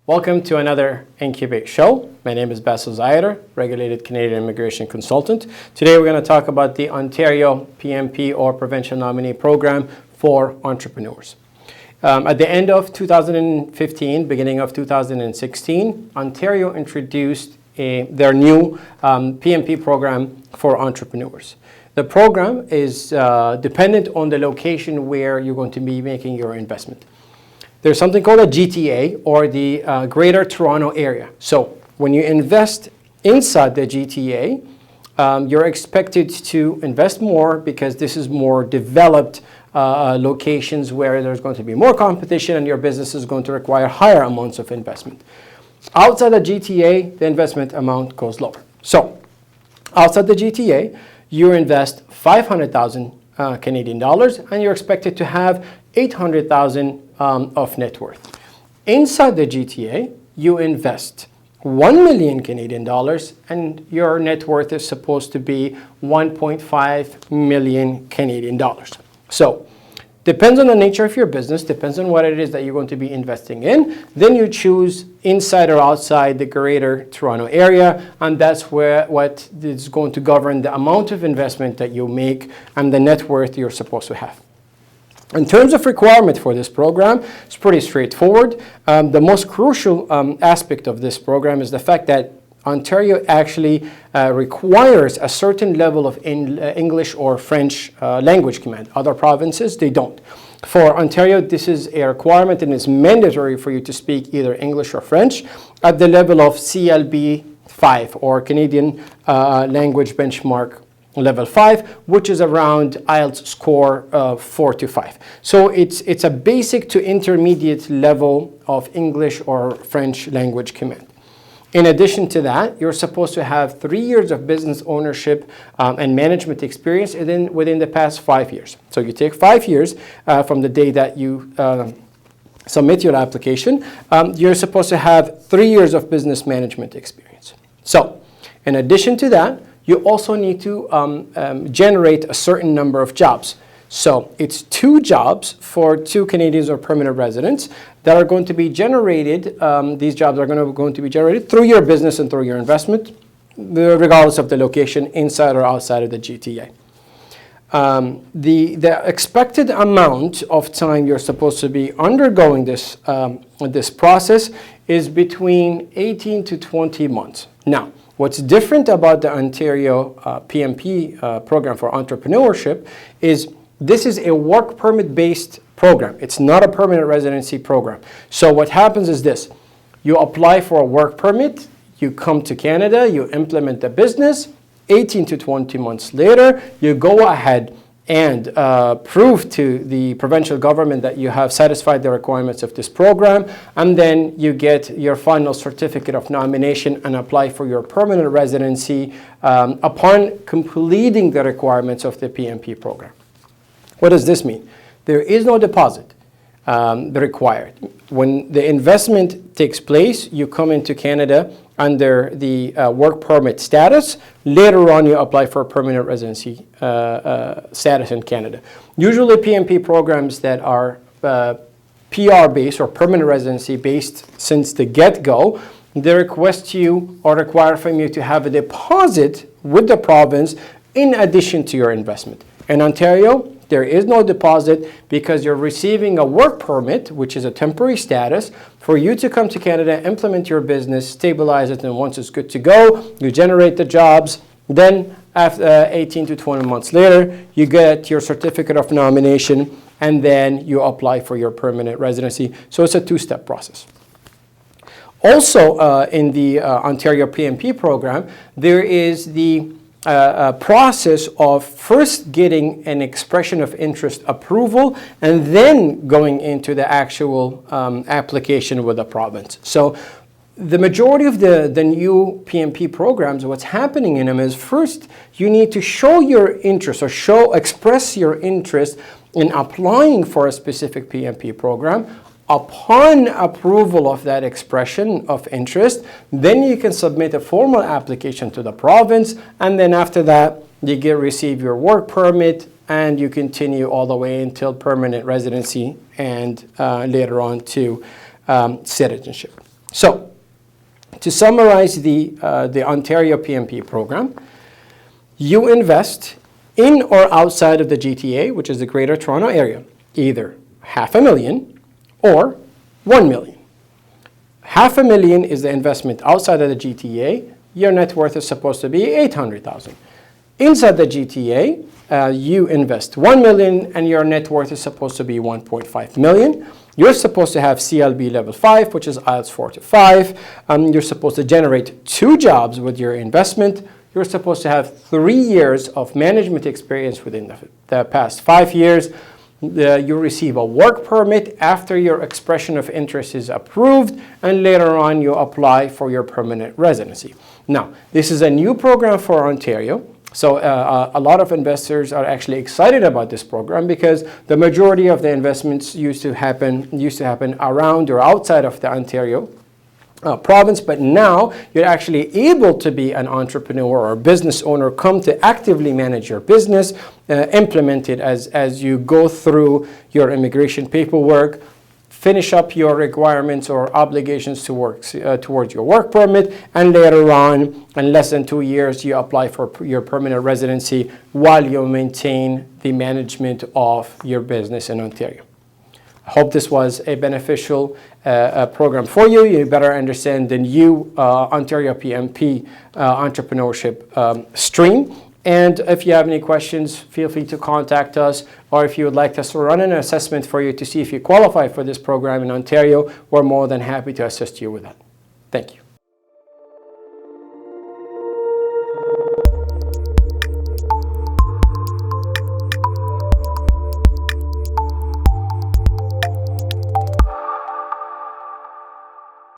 Welcome to another Incubate show. My name is Basil Zaider, Regulated Canadian Immigration Consultant. Today we're going to talk about the Ontario PNP or Provincial Nominee Program for entrepreneurs. At the end of 2015, beginning of 2016, Ontario introduced their new PNP program for entrepreneurs. The program is dependent on the location where you're going to be making your investment. There's something called a GTA, or the Greater Toronto Area. So when you invest inside the GTA, you're expected to invest more because this is more developed locations where there's going to be more competition and your business is going to require higher amounts of investment. Outside the GTA, the investment amount goes lower. So outside the GTA, you invest 500,000 Canadian dollars and you're expected to have 800,000 of net worth. Inside the GTA, you invest 1 million Canadian dollars and your net worth is supposed to be 1.5 million Canadian dollars. So depends on the nature of your business, depends on what it is that you're going to be investing in. Then you choose inside or outside the Greater Toronto Area, and that's what is going to govern the amount of investment that you make and the net worth you're supposed to have. In terms of requirement for this program, it's pretty straightforward. The most crucial aspect of this program is the fact that Ontario actually requires a certain level of English or French language command. Other provinces, they don't. For Ontario, this is a requirement and it's mandatory for you to speak either English or French at the level of CLB 5 or Canadian Language Benchmark Level 5, which is around IELTS score 4 to 5. So it's a basic to intermediate level of English or French language command. In addition to that, you're supposed to have 3 years of business ownership and management experience within the past 5 years. So you take 5 years from the day that you submit your application, you're supposed to have 3 years of business management experience. So in addition to that, you also need to generate a certain number of jobs. So it's 2 jobs for 2 Canadians or permanent residents that are going to be generated. These jobs are going to be generated through your business and through your investment, regardless of the location, inside or outside of the GTA. The expected amount of time you're supposed to be undergoing this process is between 18 to 20 months. Now, what's different about the Ontario PNP program for entrepreneurship is this is a work permit-based program. It's not a permanent residency program. So what happens is this. You apply for a work permit, you come to Canada, you implement the business. 18 to 20 months later, you go ahead and prove to the provincial government that you have satisfied the requirements of this program, and then you get your final certificate of nomination and apply for your permanent residency upon completing the requirements of the PNP program. What does this mean? There is no deposit required. When the investment takes place, you come into Canada under the work permit status. Later on, you apply for a permanent residency status in Canada. Usually PNP programs that are PR-based or permanent residency-based since the get-go, they request you or require from you to have a deposit with the province in addition to your investment. In Ontario, there is no deposit because you're receiving a work permit, which is a temporary status, for you to come to Canada, implement your business, stabilize it, and once it's good to go, you generate the jobs. Then after 18 to 20 months later, you get your certificate of nomination, and then you apply for your permanent residency. So it's a 2-step process. Also in the Ontario PNP program, there is the process of first getting an expression of interest approval and then going into the actual application with the province. So the majority of the new PNP programs, what's happening in them is first you need to show your interest or express your interest in applying for a specific PNP program. Upon approval of that expression of interest, then you can submit a formal application to the province, and then after that, you receive your work permit, and you continue all the way until permanent residency and later on to citizenship. So, to summarize the Ontario PNP program, you invest in or outside of the GTA, which is the Greater Toronto Area, either $500,000 or $1 million. $500,000 is the investment outside of the GTA. Your net worth is supposed to be $800,000. Inside the GTA, you invest $1 million and your net worth is supposed to be $1.5 million. You're supposed to have CLB level 5, which is IELTS 4 to 5. You're supposed to generate 2 jobs with your investment. You're supposed to have 3 years of management experience within the past 5 years. You receive a work permit after your expression of interest is approved, and later on you apply for your permanent residency. Now, this is a new program for Ontario. So a lot of investors are actually excited about this program because the majority of the investments used to happen around or outside of the Ontario province, but now you're actually able to be an entrepreneur or business owner, come to actively manage your business, implement it as you go through your immigration paperwork, finish up your requirements or obligations towards your work permit, and later on, in less than 2 years, you apply for your permanent residency while you maintain the management of your business in Ontario. I hope this was a beneficial program for you. You better understand the new Ontario PNP entrepreneurship stream. And if you have any questions, feel free to contact us. Or if you would like us to run an assessment for you to see if you qualify for this program in Ontario, we're more than happy to assist you with that. Thank you.